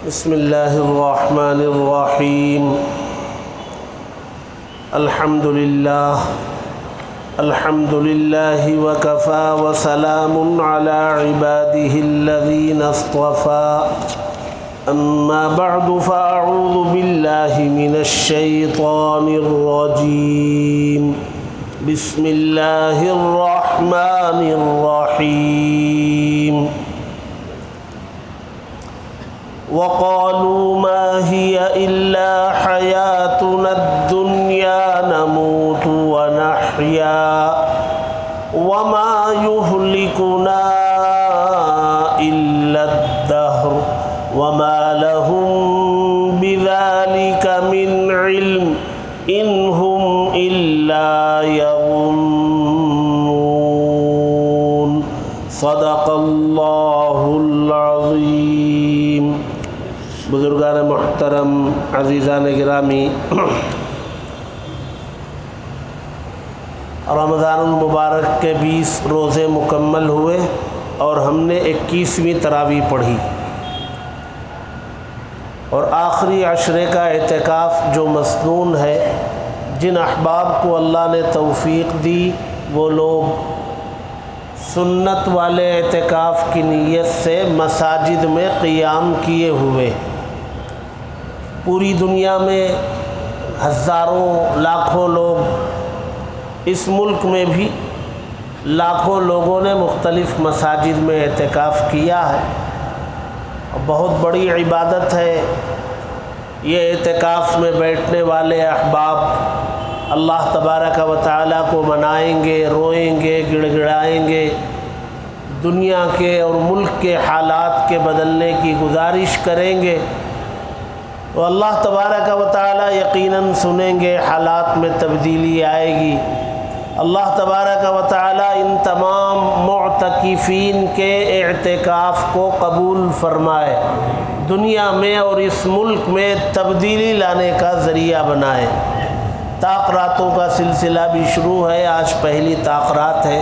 بسم اللہ الرحمن الرحیم الحمد للہ وکفى وسلام علی عباده الذین اصطفى اما بعد فاعوذ باللہ من الشیطان الرجیم بسم اللہ الرحمن الرحیم وقالوا ما هي إلا حياتنا الدنيا نموت ونحيا وما يهلكنا إلا الدهر وما لهم بذلك من علم إن هم إلا يظنون صدق الله العظيم۔ بزرگان محترم، عزیزان گرامی، رمضان المبارک کے 20 روزے مکمل ہوئے اور ہم نے 21ویں تراویح پڑھی، اور آخری عشرے کا اعتکاف جو مسنون ہے، جن احباب کو اللہ نے توفیق دی وہ لوگ سنت والے اعتکاف کی نیت سے مساجد میں قیام کیے ہوئے۔ پوری دنیا میں ہزاروں لاکھوں لوگ، اس ملک میں بھی لاکھوں لوگوں نے مختلف مساجد میں اعتکاف کیا ہے، بہت بڑی عبادت ہے یہ اعتکاف میں بیٹھنے والے احباب اللہ تبارک و تعالیٰ کو منائیں گے، روئیں گے، گڑ گڑائیں گے، دنیا کے اور ملک کے حالات کے بدلنے کی گزارش کریں گے، تو اللہ تبارک و تعالیٰ یقیناً سنیں گے، حالات میں تبدیلی آئے گی۔ اللہ تبارک و تعالیٰ ان تمام معتکفین کے اعتکاف کو قبول فرمائے، دنیا میں اور اس ملک میں تبدیلی لانے کا ذریعہ بنائے۔ تاخراتوں کا سلسلہ بھی شروع ہے، آج پہلی تاخرات ہے۔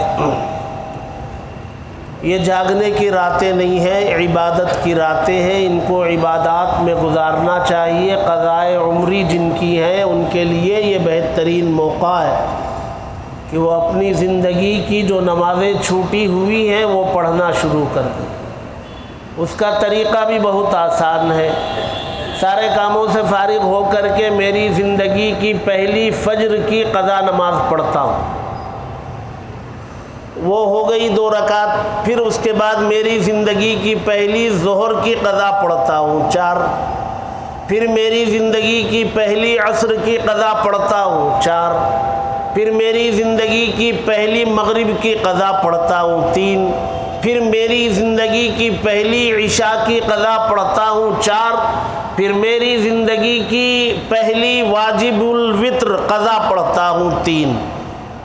یہ جاگنے کی راتیں نہیں ہیں، عبادت کی راتیں ہیں، ان کو عبادات میں گزارنا چاہیے۔ قضائے عمری جن کی ہیں ان کے لیے یہ بہترین موقع ہے کہ وہ اپنی زندگی کی جو نمازیں چھوٹی ہوئی ہیں وہ پڑھنا شروع کر دیں۔ اس کا طریقہ بھی بہت آسان ہے، سارے کاموں سے فارغ ہو کر کے میری زندگی کی پہلی فجر کی قضا نماز پڑھتا ہوں، وہ ہو گئی 2 رکعت، پھر اس کے بعد میری زندگی کی پہلی ظہر کی قضا پڑھتا ہوں 4، پھر میری زندگی کی پہلی عصر کی قضا پڑھتا ہوں 4، پھر میری زندگی کی پہلی مغرب کی قضا پڑھتا ہوں 3، پھر میری زندگی کی پہلی عشاء کی قضا پڑھتا ہوں 4، پھر میری زندگی کی پہلی واجب الوتر قضا پڑھتا ہوں 3۔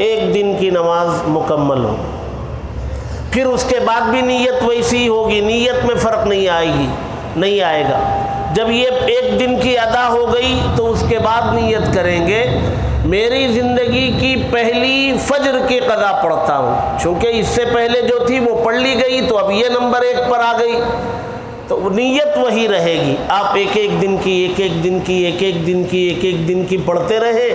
ایک دن کی نماز مکمل ہو، پھر اس کے بعد بھی نیت ویسی ہوگی، نیت میں فرق نہیں آئے گا۔ جب یہ ایک دن کی ادا ہو گئی تو اس کے بعد نیت کریں گے میری زندگی کی پہلی فجر کی قضا پڑھتا ہوں، چونکہ اس سے پہلے جو تھی وہ پڑھ لی گئی تو اب یہ نمبر 1 پر آ گئی، تو نیت وہی رہے گی۔ آپ ایک ایک دن کی پڑھتے رہے،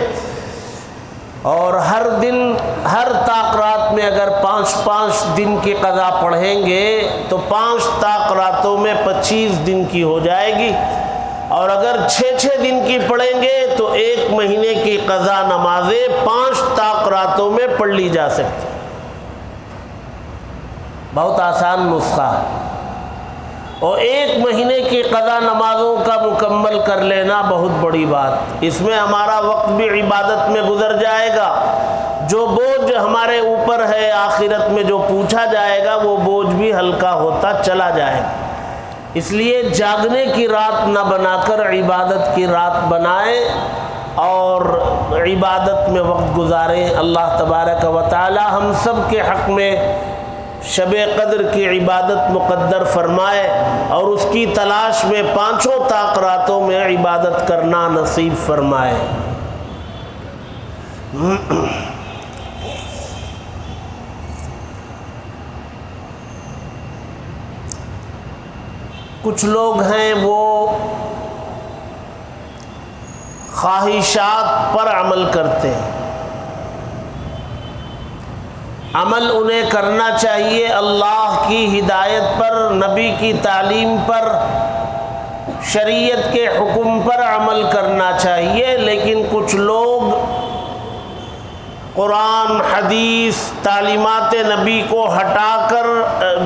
اور ہر دن ہر طاقرات میں اگر 5 دن کی قضا پڑھیں گے تو 5 طاقراتوں میں 25 دن کی ہو جائے گی، اور اگر 6 دن کی پڑھیں گے تو 1 مہینے کی قضا نمازیں 5 طاقراتوں میں پڑھ لی جا سکتی۔ بہت آسان نسخہ ہے، اور 1 مہینے کی قضا نمازوں کا مکمل کر لینا بہت بڑی بات۔ اس میں ہمارا وقت بھی عبادت میں گزر جائے گا، جو بوجھ ہمارے اوپر ہے آخرت میں جو پوچھا جائے گا وہ بوجھ بھی ہلکا ہوتا چلا جائے گا۔ اس لیے جاگنے کی رات نہ بنا کر عبادت کی رات بنائیں اور عبادت میں وقت گزاریں۔ اللہ تبارک و تعالی ہم سب کے حق میں شب قدر کی عبادت مقدر فرمائے اور اس کی تلاش میں 5 طاقراتوں میں عبادت کرنا نصیب فرمائے۔ کچھ لوگ ہیں وہ خواہشات پر عمل کرتے ہیں۔ عمل انہیں کرنا چاہیے اللہ کی ہدایت پر، نبی کی تعلیم پر، شریعت کے حکم پر عمل کرنا چاہیے، لیکن کچھ لوگ قرآن، حدیث، تعلیمات نبی کو ہٹا کر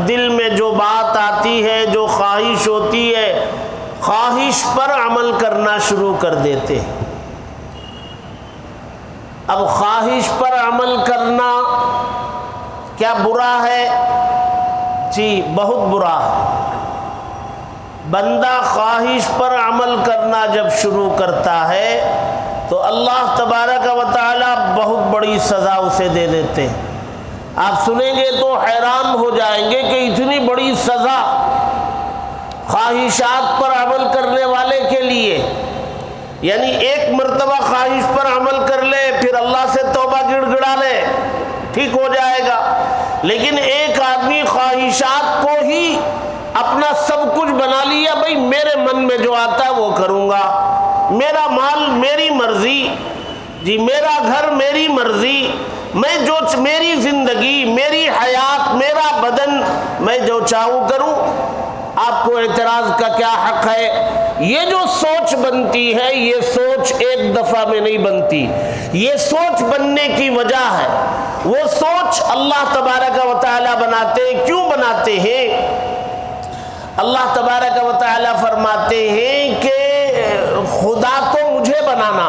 دل میں جو بات آتی ہے، جو خواہش ہوتی ہے، خواہش پر عمل کرنا شروع کر دیتے ہیں۔ اب خواہش پر عمل کرنا کیا برا ہے؟ جی بہت برا ہے۔ بندہ خواہش پر عمل کرنا جب شروع کرتا ہے تو اللہ تبارک و تعالی بہت بڑی سزا اسے دے دیتے ہیں۔ آپ سنیں گے تو حیران ہو جائیں گے کہ اتنی بڑی سزا خواہشات پر عمل کرنے والے کے لیے، یعنی ایک مرتبہ خواہش پر عمل کر لے، پھر اللہ سے توبہ گڑ گڑا لے، ٹھیک ہو جائے گا۔ لیکن ایک آدمی خواہشات کو ہی اپنا سب کچھ بنا لیا، بھئی میرے من میں جو آتا ہے وہ کروں گا، میرا مال میری مرضی، جی میرا گھر میری مرضی، میں جو میری زندگی، میری حیات، میرا بدن، میں جو چاہوں کروں۔ آپ کو اعتراض کا کیا حق ہے؟ یہ جو سوچ بنتی ہے، یہ سوچ ایک دفعہ میں نہیں بنتی، یہ سوچ بننے کی وجہ ہے، وہ سوچ اللہ تبارک و تعالی بناتے ہیں۔ کیوں بناتے ہیں؟ اللہ تبارک و تعالی فرماتے ہیں کہ خدا تو مجھے بنانا،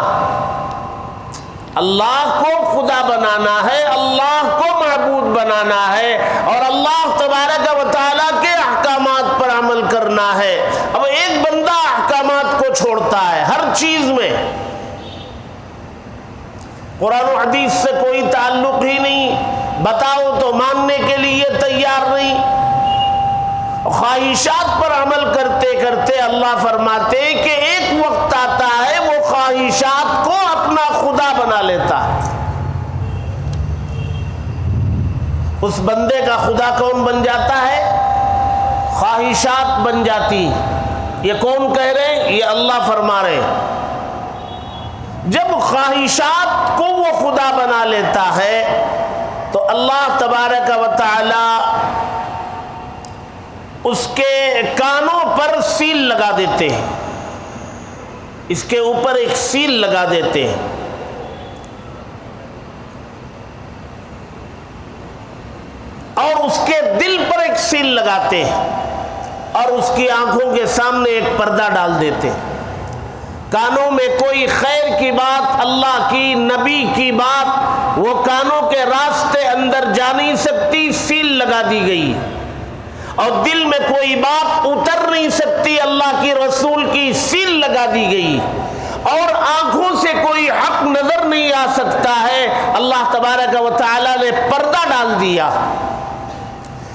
اللہ کو خدا بنانا ہے، اللہ کو معبود بنانا ہے، اور اللہ تبارک و تعالی کے احکامات پر عمل کرنا ہے۔ اب ایک بندہ احکامات کو چھوڑتا ہے ہر چیز میں، قرآن و حدیث سے کوئی تعلق ہی نہیں، بتاؤ تو ماننے کے لیے تیار نہیں، خواہشات پر عمل کرتے کرتے اللہ فرماتے کہ ایک وقت آتا ہے وہ خواہشات کو اپنا خدا بنا لیتا ہے۔ اس بندے کا خدا کون بن جاتا ہے؟ خواہشات بن جاتی۔ یہ کون کہہ رہے ہیں؟ یہ اللہ فرما رہے ہیں۔ جب خواہشات کو وہ خدا بنا لیتا ہے تو اللہ تبارک و تعالی اس کے کانوں پر سیل لگا دیتے ہیں، اس کے اوپر ایک سیل لگا دیتے ہیں، اور اس کے دل پر ایک سیل لگاتے ہیں، اور اس کی آنکھوں کے سامنے ایک پردہ ڈال دیتے ہیں۔ کانوں میں کوئی خیر کی بات، اللہ کی، نبی کی بات، وہ کانوں کے راستے اندر جا نہیں سکتی، سیل لگا دی گئی۔ اور دل میں کوئی بات اتر نہیں سکتی، اللہ کی رسول کی سیل لگا دی گئی۔ اور آنکھوں سے کوئی حق نظر نہیں آ سکتا ہے، اللہ تبارک و تعالی نے پردہ ڈال دیا۔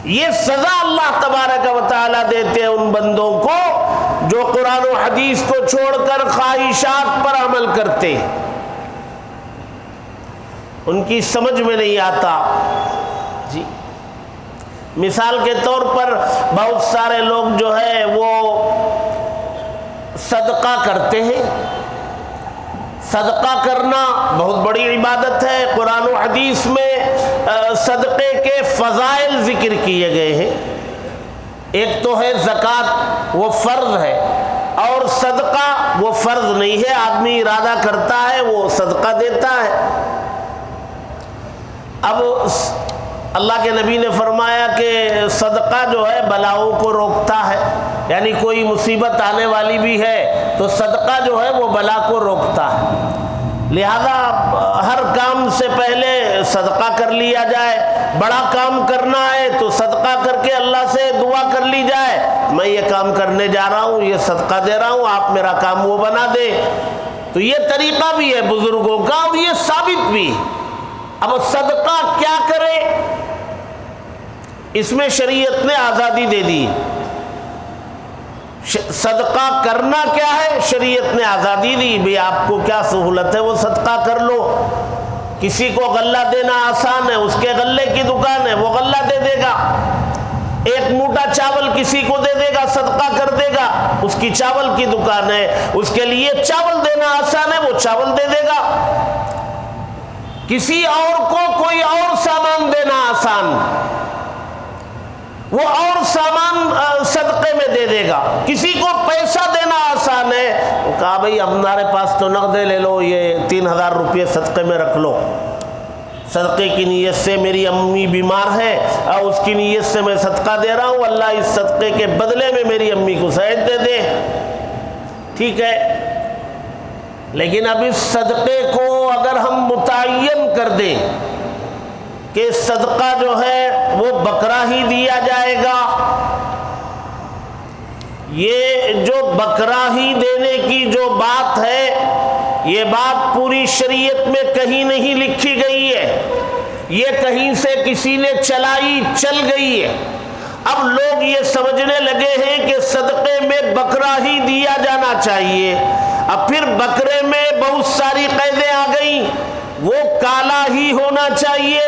یہ سزا اللہ تبارک و تعالی دیتے ہیں ان بندوں کو جو قرآن و حدیث کو چھوڑ کر خواہشات پر عمل کرتے، ان کی سمجھ میں نہیں آتا۔ جی مثال کے طور پر بہت سارے لوگ جو ہے وہ صدقہ کرتے ہیں۔ صدقہ کرنا بہت بڑی عبادت ہے، قرآن و حدیث میں صدقے کے فضائل ذکر کیے گئے ہیں۔ ایک تو ہے زکوٰۃ، وہ فرض ہے، اور صدقہ وہ فرض نہیں ہے، آدمی ارادہ کرتا ہے وہ صدقہ دیتا ہے۔ اب اللہ کے نبی نے فرمایا کہ صدقہ جو ہے بلاؤں کو روکتا ہے، یعنی کوئی مصیبت آنے والی بھی ہے تو صدقہ جو ہے وہ بلا کو روکتا ہے، لہذا ہر کام سے پہلے صدقہ کر لیا جائے۔ بڑا کام کرنا ہے تو صدقہ کر کے اللہ سے دعا کر لی جائے، میں یہ کام کرنے جا رہا ہوں، یہ صدقہ دے رہا ہوں، آپ میرا کام وہ بنا دے۔ تو یہ طریقہ بھی ہے بزرگوں کا، اور یہ ثابت بھی۔ اب صدقہ کیا کرے، اس میں شریعت نے آزادی دے دی۔ صدقہ کرنا کیا ہے، شریعت نے آزادی دی، بھی آپ کو کیا سہولت ہے وہ صدقہ کر لو۔ کسی کو غلہ دینا آسان ہے، اس کے غلے کی دکان ہے، وہ غلہ دے دے گا۔ ایک موٹا چاول کسی کو دے دے گا، صدقہ کر دے گا، اس کی چاول کی دکان ہے، اس کے لیے چاول دینا آسان ہے، وہ چاول دے دے گا۔ کسی اور کو کوئی اور سامان دینا آسان، وہ اور سامان صدقے میں دے دے گا۔ کسی کو پیسہ دینا آسان ہے، وہ کہا بھئی ہمارے پاس تو نقد لے لو، یہ 3000 روپے صدقے میں رکھ لو، صدقے کی نیت سے میری امی بیمار ہے اور اس کی نیت سے میں صدقہ دے رہا ہوں، اللہ اس صدقے کے بدلے میں میری امی کو صحت دے دے۔ ٹھیک ہے، لیکن اب اس صدقے کو اگر ہم متعین کر دیں کہ صدقہ جو ہے وہ بکرا ہی دیا جائے گا، یہ جو بکرا ہی دینے کی جو بات ہے، یہ بات پوری شریعت میں کہیں نہیں لکھی گئی ہے، یہ کہیں سے کسی نے چلائی چل گئی ہے۔ اب لوگ یہ سمجھنے لگے ہیں کہ صدقے میں بکرا ہی دیا جانا چاہیے، اب پھر بکرے میں بہت ساری قیدیں آ گئیں، وہ کالا ہی ہونا چاہیے۔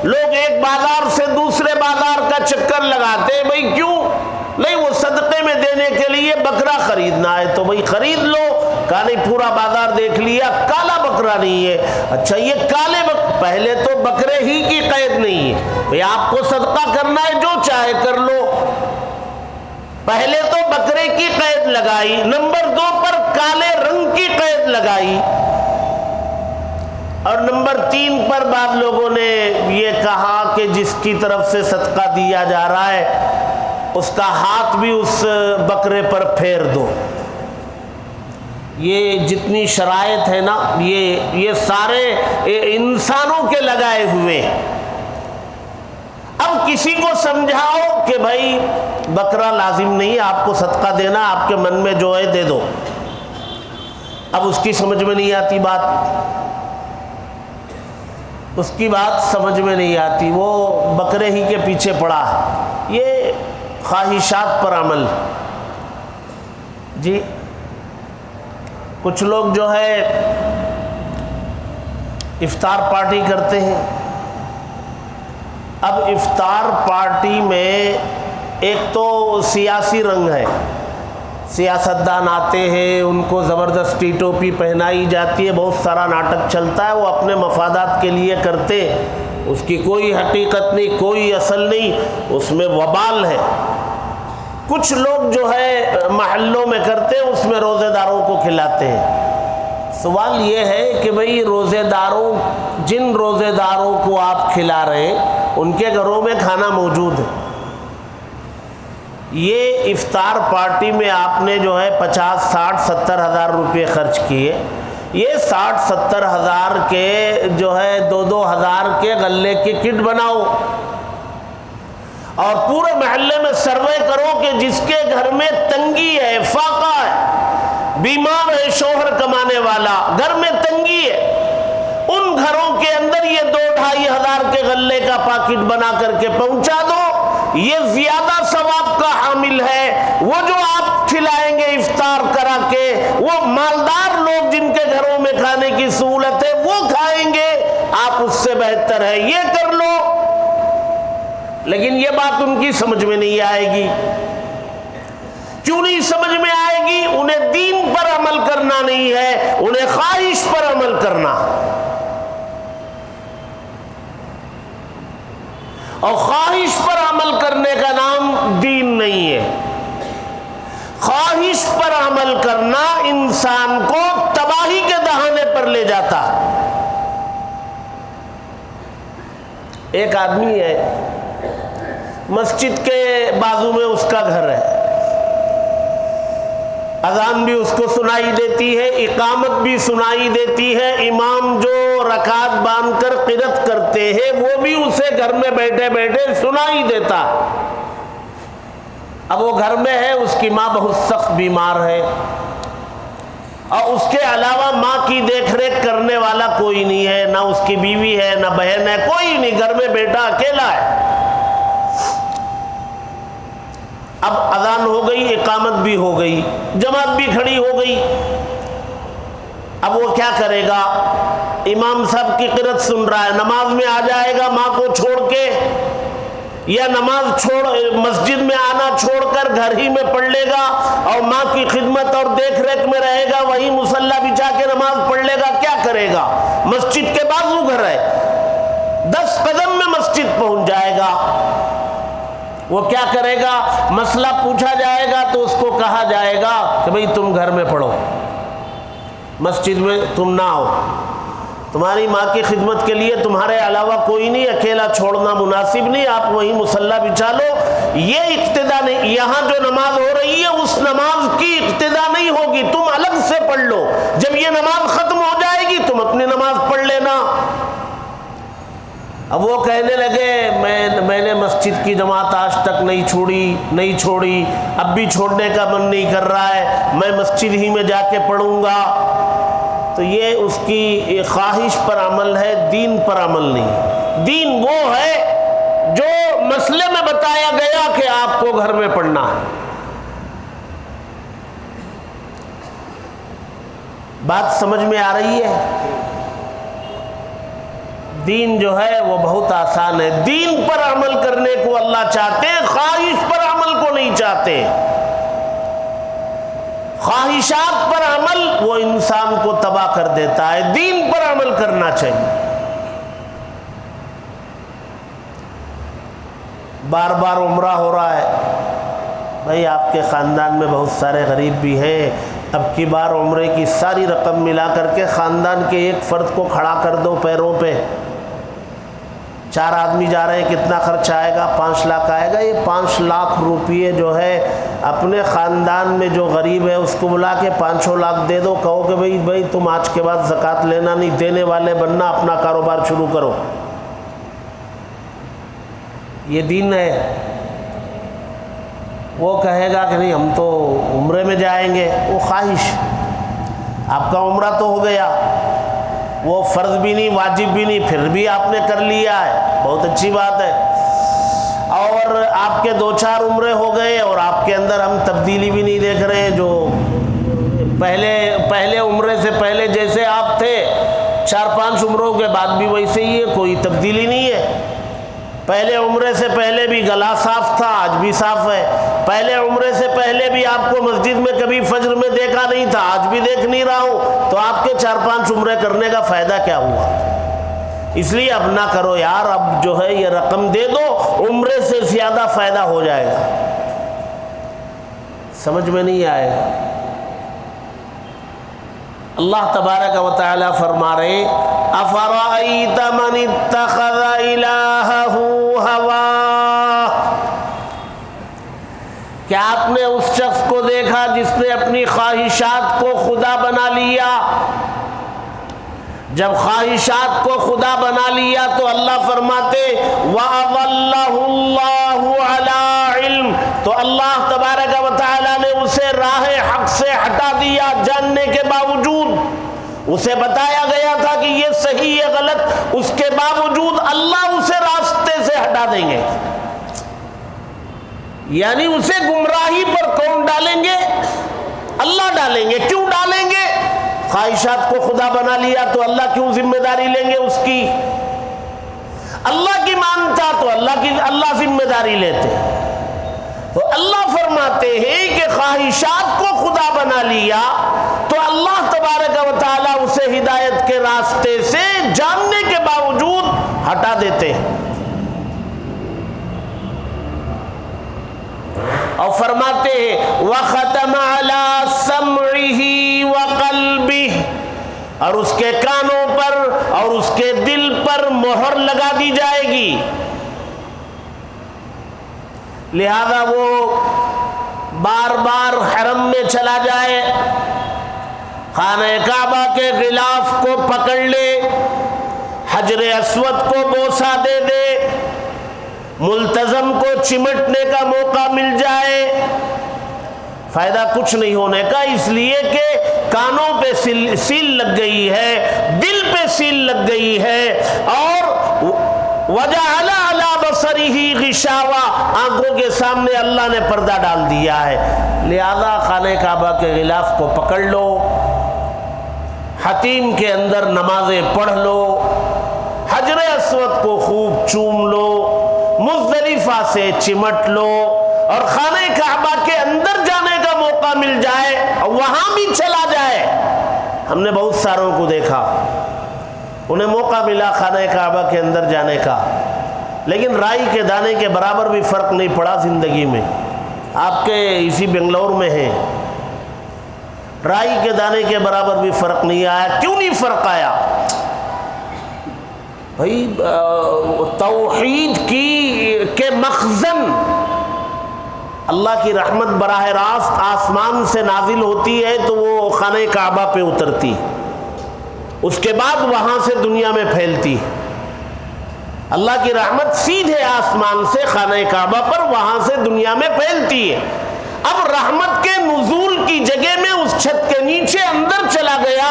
لوگ ایک بازار سے دوسرے بازار کا چکر لگاتے ہیں، بھئی کیوں؟ نہیں، وہ صدقے میں دینے کے لیے بکرا خریدنا ہے تو بھئی خرید لو۔ کہا نہیں، پورا بازار دیکھ لیا کالا بکرا نہیں ہے۔ اچھا، یہ کالے پہلے تو بکرے ہی کی قید نہیں ہے، بھئی آپ کو صدقہ کرنا ہے جو چاہے کر لو۔ پہلے تو بکرے کی قید لگائی، نمبر 2 پر کالے رنگ کی قید لگائی، اور نمبر 3 پر بعض لوگوں نے یہ کہا کہ جس کی طرف سے صدقہ دیا جا رہا ہے اس کا ہاتھ بھی اس بکرے پر پھیر دو۔ یہ جتنی شرائط ہے نا، یہ سارے انسانوں کے لگائے ہوئے۔ اب کسی کو سمجھاؤ کہ بھائی بکرا لازم نہیں ہے آپ کو صدقہ دینا، آپ کے من میں جو ہے دے دو، اب اس کی سمجھ میں نہیں آتی بات، اس کی بات سمجھ میں نہیں آتی، وہ بکرے ہی کے پیچھے پڑا ہے۔ یہ خواہشات پر عمل۔ جی، کچھ لوگ جو ہے افطار پارٹی کرتے ہیں۔ اب افطار پارٹی میں ایک تو سیاسی رنگ ہے، سیاستدان آتے ہیں، ان کو زبردستی ٹوپی پہنائی جاتی ہے، بہت سارا ناٹک چلتا ہے، وہ اپنے مفادات کے لیے کرتے، اس کی کوئی حقیقت نہیں، کوئی اصل نہیں، اس میں وبال ہے۔ کچھ لوگ جو ہے محلوں میں کرتے ہیں، اس میں روزے داروں کو کھلاتے ہیں۔ سوال یہ ہے کہ بھئی روزے داروں، جن روزے داروں کو آپ کھلا رہے ہیں ان کے گھروں میں کھانا موجود ہے، یہ افطار پارٹی میں آپ نے جو ہے 50, 60, 70 ہزار روپے خرچ کیے، یہ 60, 70 ہزار کے جو ہے 2 ہزار کے غلے کی کٹ بناؤ اور پورے محلے میں سروے کرو کہ جس کے گھر میں تنگی ہے، فاقہ ہے، بیمار ہے، شوہر کمانے والا، گھر میں تنگی ہے، ان گھروں کے اندر یہ 2-2.5 ہزار کے غلے کا پاکٹ بنا کر کے پہنچا دو، یہ زیادہ ثواب کا حامل ہے۔ وہ جو آپ کھلائیں گے افطار کرا کے، وہ مالدار لوگ جن کے گھروں میں کھانے کی سہولت ہے وہ کھائیں گے، آپ اس سے بہتر ہے یہ کر لو۔ لیکن یہ بات ان کی سمجھ میں نہیں آئے گی۔ کیوں نہیں سمجھ میں آئے گی؟ انہیں دین پر عمل کرنا نہیں ہے، انہیں خواہش پر عمل کرنا، اور خواہش پر عمل کرنے کا نام دین نہیں ہے۔ خواہش پر عمل کرنا انسان کو تباہی کے دہانے پر لے جاتا۔ ایک آدمی ہے، مسجد کے بازو میں اس کا گھر ہے، اذان بھی اس کو سنائی دیتی ہے، اقامت بھی سنائی دیتی ہے، امام جو رکعت باندھ کر قرات کرتے ہیں وہ بھی اسے گھر میں بیٹھے بیٹھے سنائی دیتا۔ اب وہ گھر میں ہے، اس کی ماں بہت سخت بیمار ہے، اور اس کے علاوہ ماں کی دیکھ ریکھ کرنے والا کوئی نہیں ہے، نہ اس کی بیوی ہے نہ بہن ہے، کوئی نہیں، گھر میں بیٹا اکیلا ہے۔ اب اذان ہو گئی، اقامت بھی ہو گئی، جماعت بھی کھڑی ہو گئی، اب وہ کیا کرے گا؟ امام صاحب کی قرات سن رہا ہے، نماز میں آ جائے گا ماں کو چھوڑ کے، یا نماز مسجد میں آنا چھوڑ کر گھر ہی میں پڑھ لے گا اور ماں کی خدمت اور دیکھ ریکھ میں رہے گا، وہی مصلی بچھا کے نماز پڑھ لے گا، کیا کرے گا؟ مسجد کے بازو گھر ہے، 10 قدم میں مسجد پہنچ جائے گا، وہ کیا کرے گا؟ مسئلہ پوچھا جائے گا تو اس کو کہا جائے گا کہ بھئی تم گھر میں پڑھو، مسجد میں تم نہ آؤ، تمہاری ماں کی خدمت کے لیے تمہارے علاوہ کوئی نہیں، اکیلا چھوڑنا مناسب نہیں، آپ وہیں مصلی بچھا لو۔ یہ اقتدا نہیں، یہاں جو نماز ہو رہی ہے اس نماز کی اقتدا نہیں ہوگی، تم الگ سے پڑھ لو، جب یہ نماز ختم ہو جائے گی تم اپنی نماز پڑھ لینا۔ اب وہ کہنے لگے میں نے مسجد کی جماعت آج تک نہیں چھوڑی، اب بھی چھوڑنے کا من نہیں کر رہا ہے، میں مسجد ہی میں جا کے پڑھوں گا، تو یہ اس کی خواہش پر عمل ہے، دین پر عمل نہیں۔ دین وہ ہے جو مسئلے میں بتایا گیا کہ آپ کو گھر میں پڑھنا ہے۔ بات سمجھ میں آ رہی ہے؟ دین جو ہے وہ بہت آسان ہے، دین پر عمل کرنے کو اللہ چاہتے ہیں، خواہش پر عمل کو نہیں چاہتے۔ خواہشات پر عمل وہ انسان کو تباہ کر دیتا ہے، دین پر عمل کرنا چاہیے۔ بار بار عمرہ ہو رہا ہے، بھائی آپ کے خاندان میں بہت سارے غریب بھی ہیں، اب کی بار عمرے کی ساری رقم ملا کر کے خاندان کے ایک فرد کو کھڑا کر دو پیروں پہ، 4 آدمی جا رہے ہیں، کتنا خرچ آئے گا؟ 5 لاکھ آئے گا۔ یہ 5 لاکھ روپیے جو ہے اپنے خاندان میں جو غریب ہے اس کو بلا کے 5 لاکھ دے دو، کہو کہ بھئی تم آج کے بعد زکوٰۃ لینا نہیں، دینے والے بننا، اپنا کاروبار شروع کرو۔ یہ دین ہے؟ وہ کہے گا کہ نہیں ہم تو عمرے میں جائیں گے، وہ خواہش، آپ کا عمرہ تو ہو گیا، وہ فرض بھی نہیں، واجب بھی نہیں، پھر بھی آپ نے کر لیا ہے، بہت اچھی بات ہے۔ اور آپ کے 2-4 عمرے ہو گئے اور آپ کے اندر ہم تبدیلی بھی نہیں دیکھ رہے ہیں، جو پہلے عمرے سے پہلے جیسے آپ تھے 4-5 عمروں کے بعد بھی ویسے ہی ہے، کوئی تبدیلی نہیں ہے۔ پہلے عمرے سے پہلے بھی گلا صاف تھا، آج بھی صاف ہے۔ پہلے عمرے سے پہلے بھی آپ کو مسجد میں کبھی فجر میں دیکھا نہیں تھا، آج بھی دیکھ نہیں رہا ہوں، تو آپ کے 4-5 عمرے کرنے کا فائدہ کیا ہوا؟ اس لیے اب نہ کرو یار، اب جو ہے یہ رقم دے دو، عمرے سے زیادہ فائدہ ہو جائے گا۔ سمجھ میں نہیں آئے گا؟ اللہ تبارک و تعالی فرما رہے افرأیت من اتخذ الہہ ہواہ، کیا آپ نے اس شخص کو دیکھا جس نے اپنی خواہشات کو خدا بنا لیا؟ جب خواہشات کو خدا بنا لیا تو اللہ فرماتے وَأَضَلَّهُ اللَّهُ عَلَىٰ عِلْمٍ، تو اللہ تبارک و تعالیٰ نے اسے راہ حق سے ہٹا دیا، جاننے کے باوجود اسے بتایا گیا تھا کہ یہ صحیح ہے غلط، اس کے باوجود اللہ اسے راستے سے ہٹا دیں گے۔ یعنی اسے گمراہی پر کون ڈالیں گے؟ اللہ ڈالیں گے۔ کیوں ڈالیں گے؟ خواہشات کو خدا بنا لیا تو اللہ کیوں ذمہ داری لیں گے اس کی؟ اللہ کی مانتا تو اللہ ذمہ داری لیتے۔ تو اللہ فرماتے ہیں کہ خواہشات کو خدا بنا لیا تو اللہ تبارک و تعالیٰ اسے ہدایت کے راستے سے جاننے کے باوجود ہٹا دیتے ہیں۔ اور فرماتے ہیں وَخَتَمَ عَلَىٰ سَمْعِهِ وَقَلْبِهِ، اور اس کے کانوں پر اور اس کے دل پر مہر لگا دی جائے گی، لہذا وہ بار بار حرم میں چلا جائے، خانہ کعبہ کے غلاف کو پکڑ لے، حجر اسود کو بوسہ دے دے، ملتزم کو چمٹنے کا موقع مل جائے، فائدہ کچھ نہیں ہونے کا، اس لیے کہ کانوں پہ سیل لگ گئی ہے، دل پہ سیل لگ گئی ہے، اور وَجَعَلَ عَلَىٰ بَصَرِهِ غِشَاوَةً، آنکھوں کے سامنے اللہ نے پردہ ڈال دیا ہے، لہذا خانہ کعبہ کے غلاف کو پکڑ لو، حتیم کے اندر نمازیں پڑھ لو، حجر اسود کو خوب چوم لو، مزدلفہ سے چمٹ لو اور خانہ کعبہ کے اندر جانے کا موقع مل جائے اور وہاں بھی چلا جائے. ہم نے بہت ساروں کو دیکھا, انہیں موقع ملا خانہ کعبہ کے اندر جانے کا, لیکن رائی کے دانے کے برابر بھی فرق نہیں پڑا زندگی میں. آپ کے اسی بنگلور میں ہیں, رائی کے دانے کے برابر بھی فرق نہیں آیا. کیوں نہیں فرق آیا؟ بھائی توحید کے مخزن, اللہ کی رحمت براہ راست آسمان سے نازل ہوتی ہے تو وہ خانہ کعبہ پہ اترتی, اس کے بعد وہاں سے دنیا میں پھیلتی. اللہ کی رحمت سیدھے آسمان سے خانہ کعبہ پر وہاں سے دنیا میں پھیلتی ہے. اب رحمت کے نزول کی جگہ میں اس چھت کے نیچے اندر چلا گیا,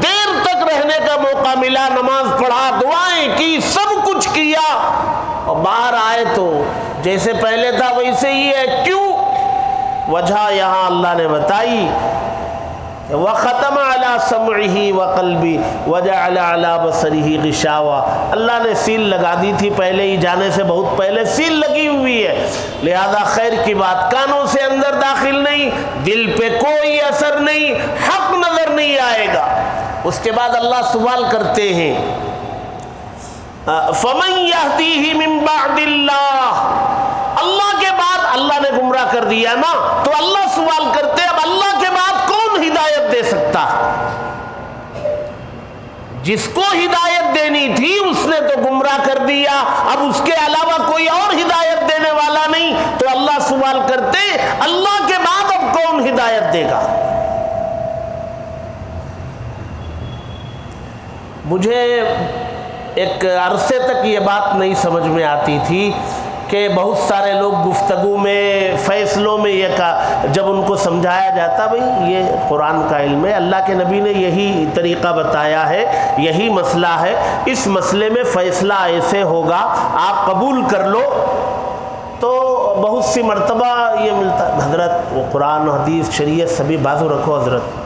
دیر تک رہنے کا موقع ملا, نماز پڑھا, دعائیں کی, سب کچھ کیا, اور باہر آئے تو جیسے پہلے تھا ویسے ہی ہے. کیوں؟ وجہ یہاں اللہ نے بتائی, وَخَتَمَ عَلَى سَمْعِهِ وَقَلْبِهِ وَجَعَلَ عَلَى بَصَرِهِ غِشَاوَةً. اللہ نے سیل لگا دی تھی پہلے ہی, جانے سے بہت پہلے سیل لگی ہوئی ہے, لہذا خیر کی بات کانوں سے اندر داخل نہیں, دل پہ کوئی اثر نہیں, حق نظر نہیں آئے گا. اس کے بعد اللہ سوال کرتے ہیں, فَمَنْ يَهْدِيهِ مِنْ بَعْدِ اللَّهِ. اللہ کے بعد اللہ نے گمراہ کر دیا نا, تو اللہ سوال کرتے اب اللہ کے بعد کون ہدایت دے سکتا؟ جس کو ہدایت دینی تھی اس نے تو گمراہ کر دیا, اب اس کے علاوہ کوئی اور ہدایت دینے والا نہیں. تو اللہ سوال کرتے اللہ کے بعد اب کون ہدایت دے گا؟ مجھے ایک عرصے تک یہ بات نہیں سمجھ میں آتی تھی کہ بہت سارے لوگ گفتگو میں, فیصلوں میں یہ کہا, جب ان کو سمجھایا جاتا بھئی یہ قرآن کا علم ہے, اللہ کے نبی نے یہی طریقہ بتایا ہے, یہی مسئلہ ہے, اس مسئلے میں فیصلہ ایسے ہوگا, آپ قبول کر لو. تو بہت سی مرتبہ یہ ملتا, حضرت وہ قرآن حدیث شریعت سبھی بازو رکھو حضرت.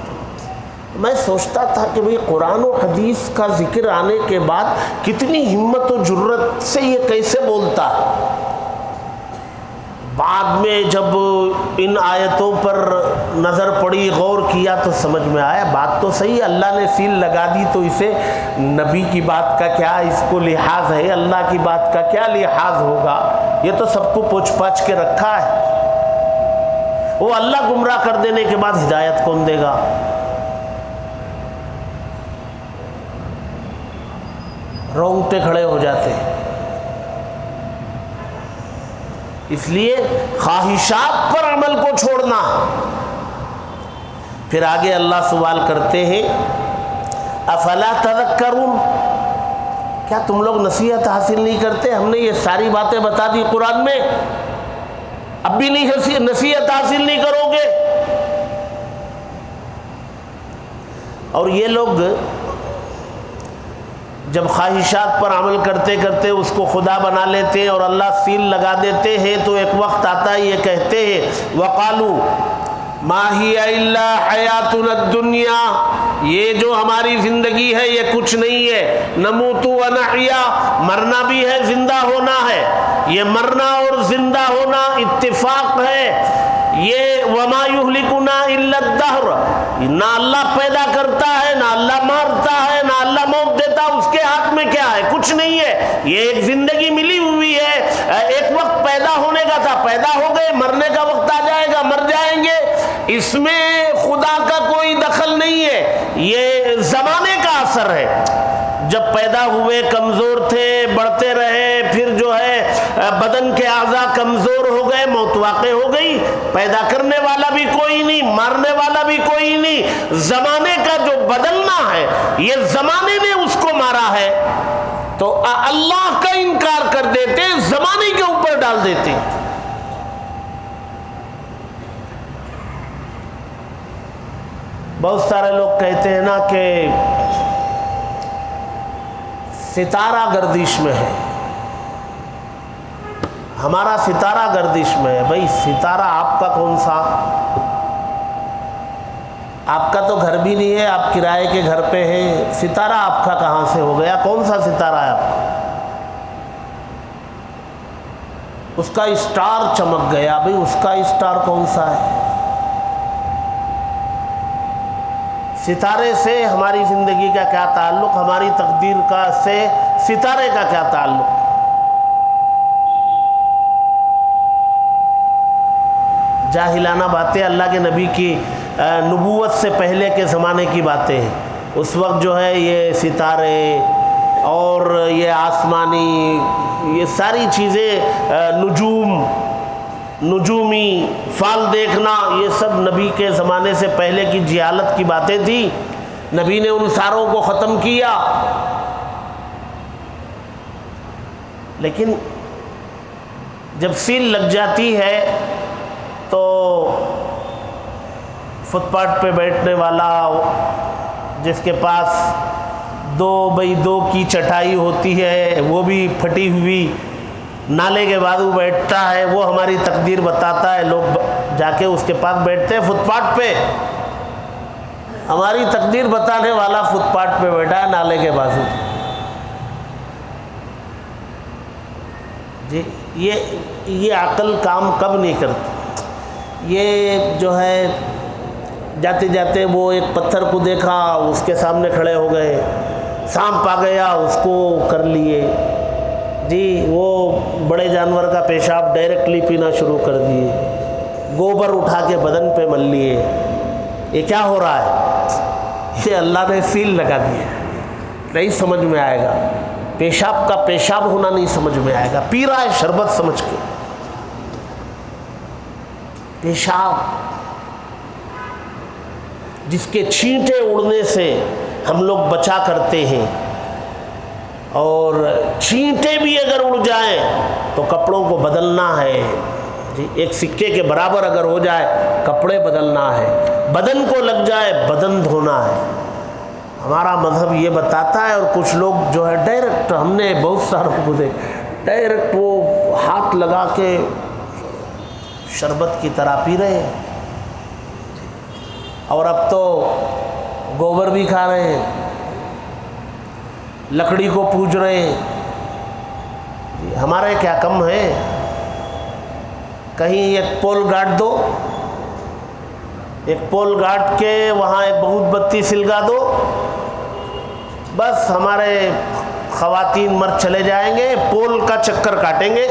میں سوچتا تھا کہ بھئی قرآن و حدیث کا ذکر آنے کے بعد کتنی ہمت و جرت سے یہ کیسے بولتا ہے. بعد میں جب ان آیتوں پر نظر پڑی, غور کیا تو سمجھ میں آیا بات تو صحیح, اللہ نے سیل لگا دی تو اسے نبی کی بات کا کیا اس کو لحاظ ہے, اللہ کی بات کا کیا لحاظ ہوگا, یہ تو سب کو پوچھ پاچھ کے رکھا ہے. وہ اللہ گمراہ کر دینے کے بعد ہدایت کون دے گا؟ رونگٹے کھڑے ہو جاتے ہیں. اس لیے خواہشات پر عمل کو چھوڑنا. پھر آگے اللہ سوال کرتے ہیں افلا تذکرون, کیا تم لوگ نصیحت حاصل نہیں کرتے؟ ہم نے یہ ساری باتیں بتا دی قرآن میں, اب بھی نہیں نصیحت حاصل نہیں کرو گے؟ اور یہ لوگ جب خواہشات پر عمل کرتے کرتے اس کو خدا بنا لیتے ہیں اور اللہ سیل لگا دیتے ہیں, تو ایک وقت آتا ہے یہ کہتے ہیں وقالو ما ہی الا حیاتنا الدنیا, یہ جو ہماری زندگی ہے یہ کچھ نہیں ہے, نموت و نحیا, مرنا بھی ہے زندہ ہونا ہے, یہ مرنا اور زندہ ہونا اتفاق ہے. یہ وما یہلکنا الا الدہر, نہ اللہ پیدا کرتا ہے, نہ اللہ مارتا ہے, نہ اللہ موت دیتا, اس کے ہاتھ میں کیا ہے؟ کچھ نہیں ہے. یہ ایک زندگی ملی ہوئی ہے, ایک وقت پیدا ہونے کا تھا, پیدا ہو گئے, مرنے کا وقت آ جائے گا, مر جائیں گے. اس میں خدا کا کوئی دخل نہیں ہے, یہ زمانے کا اثر ہے. جب پیدا ہوئے کمزور تھے, بڑھتے رہے, پھر جو ہے بدن کے اعضاء کمزور ہو گئے, موت واقع ہو گئی. پیدا کرنے والا بھی کوئی نہیں, مارنے والا بھی کوئی نہیں. زمانے کا جو بدلنا ہے یہ زمانے نے اس کو مارا ہے, تو اللہ کا انکار کر دیتے, زمانے کے اوپر ڈال دیتے. بہت سارے لوگ کہتے ہیں نا کہ ستارہ گردش میں ہے, ہمارا ستارہ گردش میں ہے. بھائی ستارہ آپ کا کون سا؟ آپ کا تو گھر بھی نہیں ہے, آپ کرائے کے گھر پہ ہیں, ستارہ آپ کا کہاں سے ہو گیا؟ کون سا ستارہ ہے آپ کا؟ اس کا اسٹار چمک گیا. بھئی اس کا اسٹار کون سا ہے؟ ستارے سے ہماری زندگی کا کیا تعلق؟ ہماری تقدیر کا سے ستارے کا کیا تعلق؟ جاہلانہ باتیں، اللہ کے نبی کی نبوت سے پہلے کے زمانے کی باتیں ہیں. اس وقت جو ہے یہ ستارے اور یہ آسمانی یہ ساری چیزیں، نجومی فال دیکھنا، یہ سب نبی کے زمانے سے پہلے کی جہالت کی باتیں تھیں. نبی نے ان ساروں کو ختم کیا. لیکن جب سیل لگ جاتی ہے تو فٹ پاتھ پہ بیٹھنے والا جس کے پاس 2x2 کی چٹائی ہوتی ہے، وہ بھی پھٹی ہوئی نالے کے بعد وہ بیٹھتا ہے، وہ ہماری تقدیر بتاتا ہے. لوگ جا کے اس کے پاس بیٹھتے ہیں فٹ پاتھ پہ. ہماری تقدیر بتانے والا فٹ پاتھ پہ بیٹھا ہے نالے کے بازو. جی یہ عقل کام کب نہیں کرتی. یہ جو ہے جاتے جاتے وہ ایک پتھر کو دیکھا، اس کے سامنے کھڑے ہو گئے، سانپ آ گیا اس کو کر لیے. جی وہ بڑے جانور کا پیشاب ڈائریکٹلی پینا شروع کر دیے، گوبر اٹھا کے بدن پہ مل لیے. یہ کیا ہو رہا ہے؟ یہ اللہ نے سیل لگا دیا. نہیں سمجھ میں آئے گا. پیشاب کا پیشاب ہونا نہیں سمجھ میں آئے گا. پی رہا ہے شربت سمجھ کے. پیشاب جس کے چھینٹے اڑنے سے ہم لوگ بچا کرتے ہیں، اور چھینٹے بھی اگر اڑ جائیں تو کپڑوں کو بدلنا ہے. جی ایک سکے کے برابر اگر ہو جائے کپڑے بدلنا ہے. بدن کو لگ جائے بدن دھونا ہے. ہمارا مذہب یہ بتاتا ہے. اور کچھ لوگ جو ہے ڈائریکٹ، ہم نے بہت ساروں کو دیکھ ڈائریکٹ وہ ہاتھ لگا کے شربت کی طرح پی رہے ہیں. اور اب تو گوبر بھی کھا رہے ہیں، لکڑی کو پوج رہے ہیں. ہمارے کیا کم ہے؟ کہیں ایک پول گاڑ دو، ایک پول گاڑ کے وہاں ایک بہت بتی سلگا دو، بس ہمارے خواتین مرد چلے جائیں گے، پول کا چکر کاٹیں گے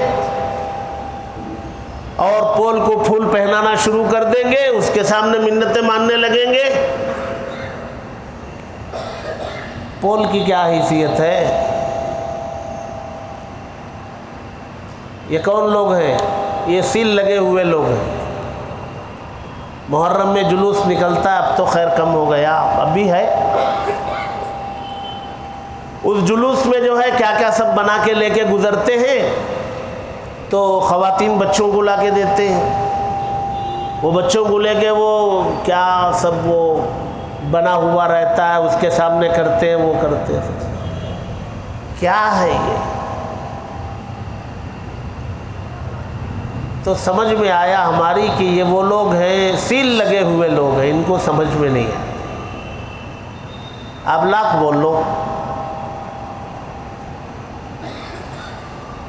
اور پول کو پھول پہنانا شروع کر دیں گے، اس کے سامنے منتیں ماننے لگیں گے. پول کی کیا حیثیت ہے؟ یہ کون لوگ ہیں؟ یہ سیل لگے ہوئے لوگ ہیں. محرم میں جلوس نکلتا ہے، اب تو خیر کم ہو گیا، اب بھی ہے. اس جلوس میں جو ہے کیا کیا سب بنا کے لے کے گزرتے ہیں. تو خواتین بچوں کو لا کے دیتے ہیں، وہ بچوں کو لے کے وہ کیا سب وہ بنا ہوا رہتا ہے اس کے سامنے کرتے ہیں، وہ کرتے ہیں. کیا ہے یہ؟ تو سمجھ میں آیا ہماری کہ یہ وہ لوگ ہیں، سیل لگے ہوئے لوگ ہیں. ان کو سمجھ میں نہیں ہے. آپ لاکھ بول لو،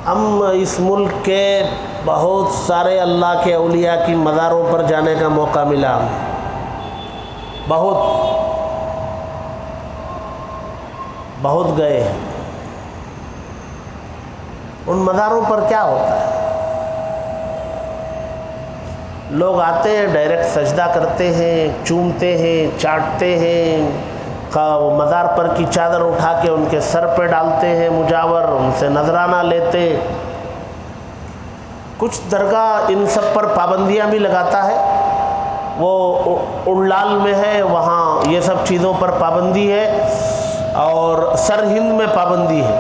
ہم اس ملک کے بہت سارے اللہ کے اولیاء کی مزاروں پر جانے کا موقع ملا. بہت گئے ہیں. ان مزاروں پر کیا ہوتا ہے؟ لوگ آتے ہیں، ڈائریکٹ سجدہ کرتے ہیں، چومتے ہیں، چاٹتے ہیں، مزار پر کی چادر اٹھا کے ان کے سر پہ ڈالتے ہیں مجاور، ان سے نذرانہ لیتے. کچھ درگاہ ان سب پر پابندیاں بھی لگاتا ہے. وہ اڑلال میں ہے، وہاں یہ سب چیزوں پر پابندی ہے، اور سر ہند میں پابندی ہے.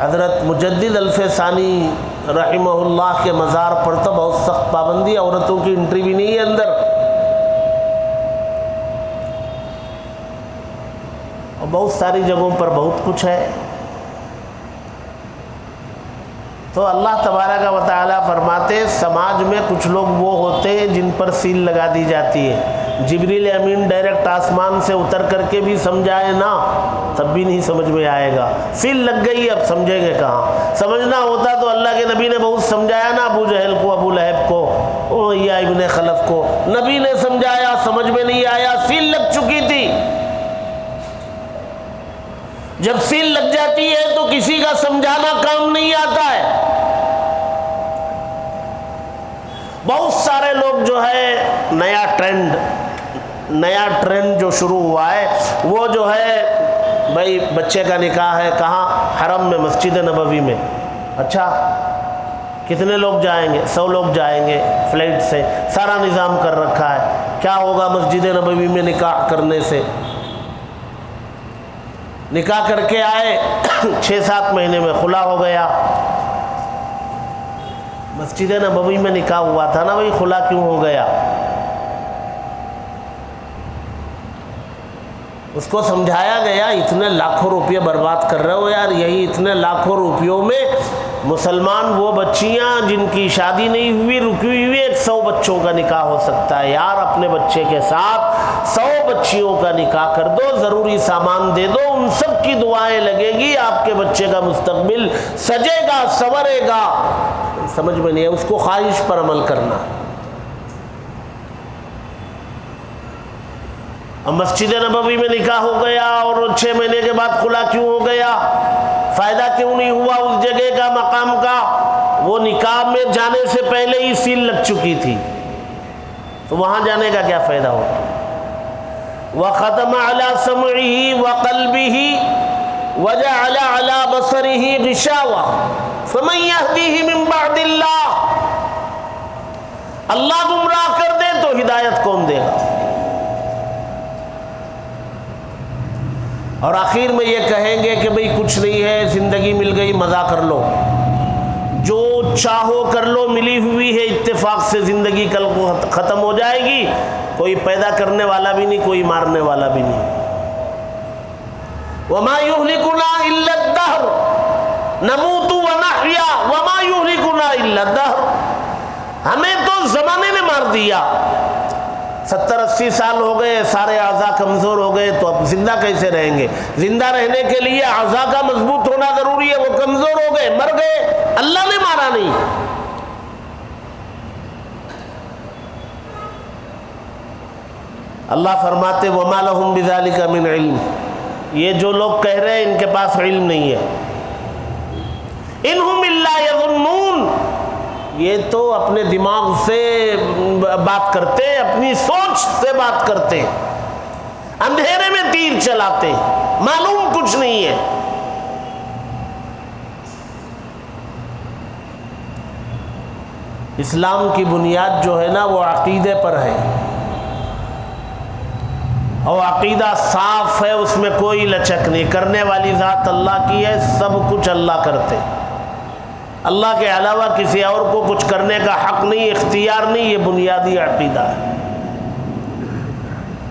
حضرت مجدد الف ثانی رحمہ اللہ کے مزار پر تو بہت سخت پابندی، عورتوں کی انٹری بھی نہیں ہے اندر. اور بہت ساری جگہوں پر بہت کچھ ہے. تو اللہ تبارک و تعالیٰ فرماتے ہیں سماج میں کچھ لوگ وہ ہوتے ہیں جن پر سیل لگا دی جاتی ہے. جبریل امین ڈائریکٹ آسمان سے اتر کر کے بھی سمجھائے نا تب بھی نہیں سمجھ میں آئے گا. سیل لگ گئی، اب سمجھیں گے کہاں؟ سمجھنا ہوتا تو اللہ کے نبی نے بہت سمجھایا نا ابو جہل کو، ابو لہب کو، امیہ ابن خلف کو. نبی نے سمجھایا، سمجھ میں نہیں آیا، سیل لگ چکی تھی. جب سیل لگ جاتی ہے تو کسی کا سمجھانا کام نہیں آتا ہے. بہت سارے لوگ جو ہے نیا ٹرینڈ جو شروع ہوا ہے وہ جو ہے بھائی بچے کا نکاح ہے، کہاں؟ حرم میں، مسجد نبوی میں. اچھا کتنے لوگ جائیں گے؟ 100 لوگ جائیں گے فلائٹ سے، سارا نظام کر رکھا ہے. کیا ہوگا مسجد نبوی میں نکاح کرنے سے؟ نکاح کر کے آئے 6-7 مہینے میں خلا ہو گیا. مسجد نبوی میں نکاح ہوا تھا نا بھائی، خلا کیوں ہو گیا؟ اس کو سمجھایا گیا اتنے لاکھوں روپے برباد کر رہے ہو یار، یہی اتنے لاکھوں روپیوں میں مسلمان وہ بچیاں جن کی شادی نہیں ہوئی رکی ہوئی 100 بچوں کا نکاح ہو سکتا ہے. یار اپنے بچے کے ساتھ 100 بچیوں کا نکاح کر دو، ضروری سامان دے دو، ان سب کی دعائیں لگے گی، آپ کے بچے کا مستقبل سجے گا، سنورے گا. سمجھ میں نہیں ہے، اس کو خواہش پر عمل کرنا. اب مسجد نبوی میں نکاح ہو گیا اور 6 مہینے کے بعد خلا کیوں ہو گیا؟ فائدہ کیوں نہیں ہوا اس جگہ کا، مقام کا؟ وہ نکاح میں جانے سے پہلے ہی سیل لگ چکی تھی، تو وہاں جانے کا کیا فائدہ ہوگا؟ وَخَتَمَ عَلَى سَمْعِهِ وَقَلْبِهِ وَجَعَلَ عَلَى بَصَرِهِ غِشَاوَةً فَمَن يَهْدِيهِ مِن بَعْدِ اللَّهِ. اللہ گمراہ کر دے تو ہدایت کون دے گا؟ اور آخر میں یہ کہیں گے کہ بھئی کچھ نہیں ہے، زندگی مل گئی، مزہ کر لو، جو چاہو کر لو، ملی ہوئی ہے، اتفاق سے زندگی کل کو ختم ہو جائے گی، کوئی پیدا کرنے والا بھی نہیں، کوئی مارنے والا بھی نہیں. وَمَا يُهْلِكُنَا إِلَّا الدَّهْرُ نَمُوتُ وَنَحْيَا وَمَا يُهْلِكُنَا إِلَّا الدَّهْرُ. ہمیں تو زمانے نے مار دیا. 70-80 سال ہو گئے، سارے اعضاء کمزور ہو گئے، تو اب زندہ کیسے رہیں گے؟ زندہ رہنے کے لیے اعضاء کا مضبوط ہونا ضروری ہے. وہ کمزور ہو گئے، مر گئے، اللہ نے مارا نہیں. اللہ فرماتے وَمَا لَهُمْ بِذَلِكَ مِنْ عِلْمٍ. یہ جو لوگ کہہ رہے ہیں ان کے پاس علم نہیں ہے. إِنْ هُمْ إِلَّا يَظُنُّونَ. یہ تو اپنے دماغ سے بات کرتے ہیں، اپنی سوچ سے بات کرتے ہیں، اندھیرے میں تیر چلاتے ہیں، معلوم کچھ نہیں ہے. اسلام کی بنیاد جو ہے نا وہ عقیدے پر ہے، اور عقیدہ صاف ہے، اس میں کوئی لچک نہیں. کرنے والی ذات اللہ کی ہے، سب کچھ اللہ کرتے. اللہ کے علاوہ کسی اور کو کچھ کرنے کا حق نہیں، اختیار نہیں. یہ بنیادی عقیدہ ہے.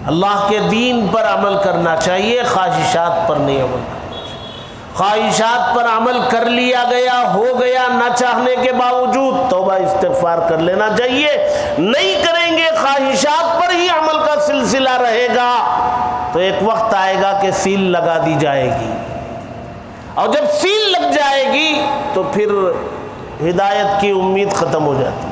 اللہ کے دین پر عمل کرنا چاہیے، خواہشات پر نہیں عمل کرنا چاہیے. خواہشات پر عمل کر لیا گیا، ہو گیا، نہ چاہنے کے باوجود توبہ استغفار کر لینا چاہیے. نہیں کریں گے، خواہشات پر ہی عمل کا سلسلہ رہے گا، تو ایک وقت آئے گا کہ سیل لگا دی جائے گی، اور جب سیل لگ جائے گی تو پھر ہدایت کی امید ختم ہو جاتی.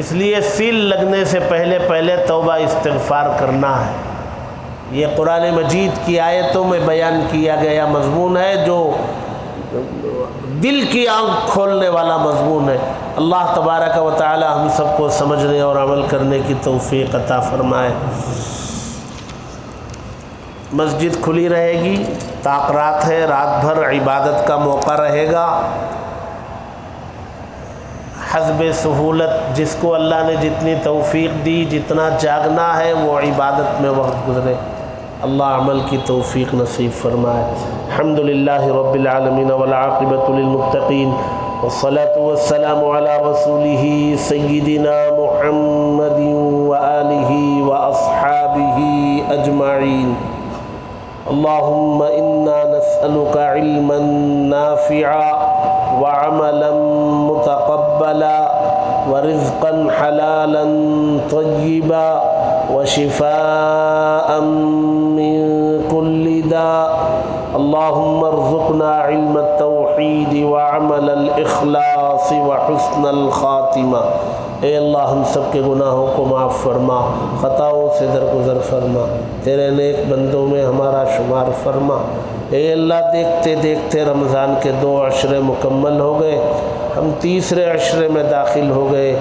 اس لیے سیل لگنے سے پہلے توبہ استغفار کرنا ہے. یہ قرآن مجید کی آیتوں میں بیان کیا گیا مضمون ہے، جو دل کی آنکھ کھولنے والا مضمون ہے. اللہ تبارک و تعالی ہم سب کو سمجھنے اور عمل کرنے کی توفیق عطا فرمائے. مسجد کھلی رہے گی، تاقرات ہے، رات بھر عبادت کا موقع رہے گا. حسب سہولت جس کو اللہ نے جتنی توفیق دی، جتنا جاگنا ہے وہ عبادت میں وقت گزرے. اللہ عمل کی توفیق نصیب فرمائے. الحمدللہ رب العالمین والعاقبۃ للمتقین والصلاة والسلام علی رسولہ سیدنا محمد وآلہ وأصحابہ اجمعین. اللهم إنا نسألك علما نافعا وعملا متقبلا ورزقا حلالا طیبا وشفاء من كل داء اللهم ارزقنا علم التوحید وعمل الاخلاص وحسن الخاتمہ۔ اے اللہ ہم سب کے گناہوں کو معاف فرما، خطاؤں سے درگزر فرما، تیرے نیک بندوں میں ہمارا شمار فرما۔ اے اللہ دیکھتے دیکھتے رمضان کے 2 عشرے مکمل ہو گئے، ہم تیسرے عشرے میں داخل ہو گئے۔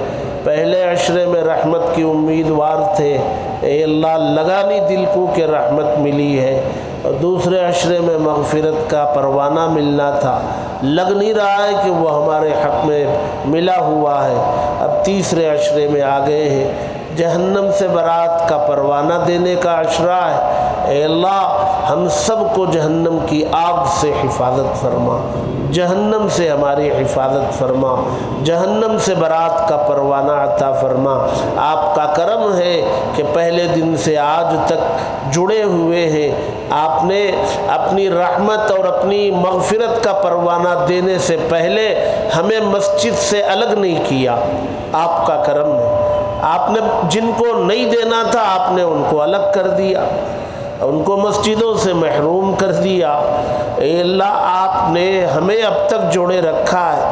پہلے عشرے میں رحمت کی امیدوار تھے، اے اللہ لگا نہیں دل کو کہ رحمت ملی ہے، اور دوسرے عشرے میں مغفرت کا پروانہ ملنا تھا، لگ نہیں رہا ہے کہ وہ ہمارے حق میں ملا ہوا ہے۔ اب تیسرے عشرے میں آ گئے ہیں، جہنم سے برات کا پروانہ دینے کا عشرہ ہے۔ اے اللہ ہم سب کو جہنم کی آگ سے حفاظت فرما، جہنم سے ہماری حفاظت فرما، جہنم سے برات کا پروانہ عطا فرما۔ آپ کا کرم ہے کہ پہلے دن سے آج تک جڑے ہوئے ہیں، آپ نے اپنی رحمت اور اپنی مغفرت کا پروانہ دینے سے پہلے ہمیں مسجد سے الگ نہیں کیا، آپ کا کرم ہے۔ آپ نے جن کو نہیں دینا تھا آپ نے ان کو الگ کر دیا، ان کو مسجدوں سے محروم کر دیا۔ اے اللہ آپ نے ہمیں اب تک جوڑے رکھا ہے،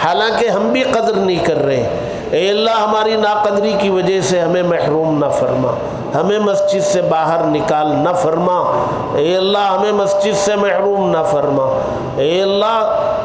حالانکہ ہم بھی قدر نہیں کر رہے۔ اے اللہ ہماری ناقدری کی وجہ سے ہمیں محروم نہ فرما، ہمیں مسجد سے باہر نکال نہ فرما۔ اے اللہ ہمیں مسجد سے محروم نہ فرما۔ اے اللہ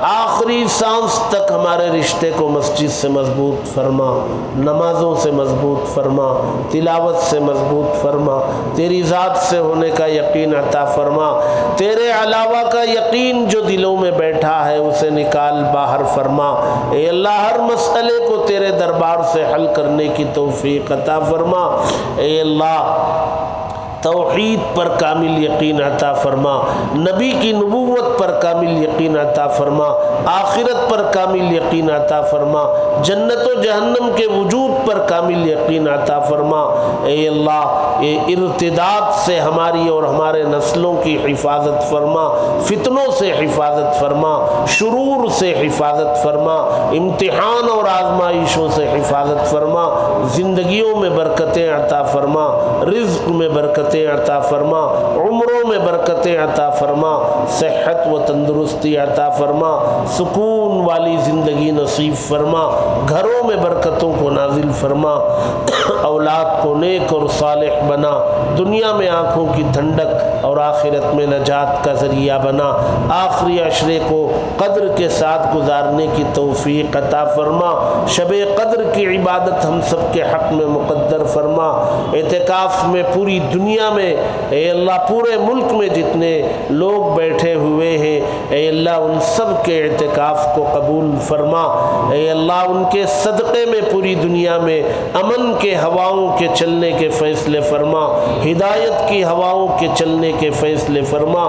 آخری سانس تک ہمارے رشتے کو مسجد سے مضبوط فرما، نمازوں سے مضبوط فرما، تلاوت سے مضبوط فرما، تیری ذات سے ہونے کا یقین عطا فرما، تیرے علاوہ کا یقین جو دلوں میں بیٹھا ہے اسے نکال باہر فرما۔ اے اللہ ہر مسئلے کو تیرے دربار سے حل کرنے کی توفیق عطا فرما۔ اے اللہ توحید پر کامل یقین عطا فرما، نبی کی نبوت پر کامل یقین عطا فرما، آخرت پر کامل یقین عطا فرما، جنت و جہنم کے وجود پر کامل یقین عطا فرما۔ اے اللہ یہ ارتداد سے ہماری اور ہمارے نسلوں کی حفاظت فرما، فتنوں سے حفاظت فرما، شرور سے حفاظت فرما، امتحان اور آزمائشوں سے حفاظت فرما، زندگیوں میں برکتیں عطا فرما، رزق میں برکتیں عطا فرما، عمروں میں برکتیں عطا فرما، صحت و تندرستی عطا فرما، سکون والی زندگی نصیب فرما، گھروں میں برکتوں کو نازل فرما، اولاد کو نیک اور صالح بنا، دنیا میں آنکھوں کی ٹھنڈک اور آخرت میں نجات کا ذریعہ بنا، آخری عشرے کو قدر کے ساتھ گزارنے کی توفیق عطا فرما، شب قدر کی عبادت ہم سب کے حق میں مقدر فرما، اعتکاف میں پوری دنیا میں اے اللہ پورے ملک میں جتنے لوگ بیٹھے ہوئے ہیں اے اللہ ان سب کے اعتکاف کو قبول فرما، اے اللہ ان کے صدقے میں پوری دنیا میں امن کے ہواؤں کے چلنے کے فیصلے فرما، ہدایت کی ہواؤں کے چلنے کے فیصلے فرما،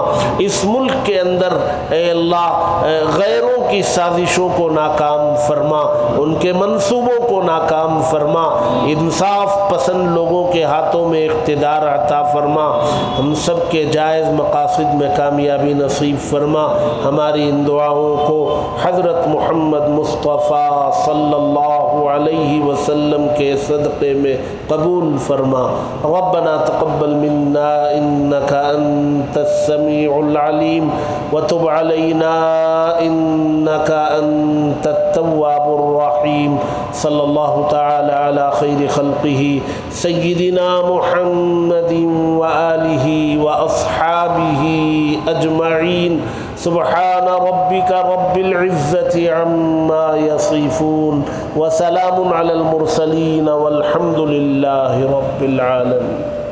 اس ملک کے اندر اے اللہ غیروں کی سازشوں کو ناکام فرما، ان کے منصوبوں کو ناکام فرما، انصاف پسند لوگوں کے ہاتھوں میں اقتدار عطا فرما، ہم سب کے جائز مقاصد میں کامیابی نصیب فرما، ہماری ان دعاؤں کو حضرت محمد مصطفیٰ صلی اللہ علیہ وسلم کے صدقے میں قبول فرما۔ ربنا تقبل منا انك انت السميع العليم وتب علينا انك انت التواب الرحيم، صلی اللہ تعالی علی خیر خلقہ سیدنا محمد وآلہ وأصحابہ اجمعین، سبحان ربک رب العزة عما یصفون وسلام علی المرسلین والحمد للہ رب العالمین۔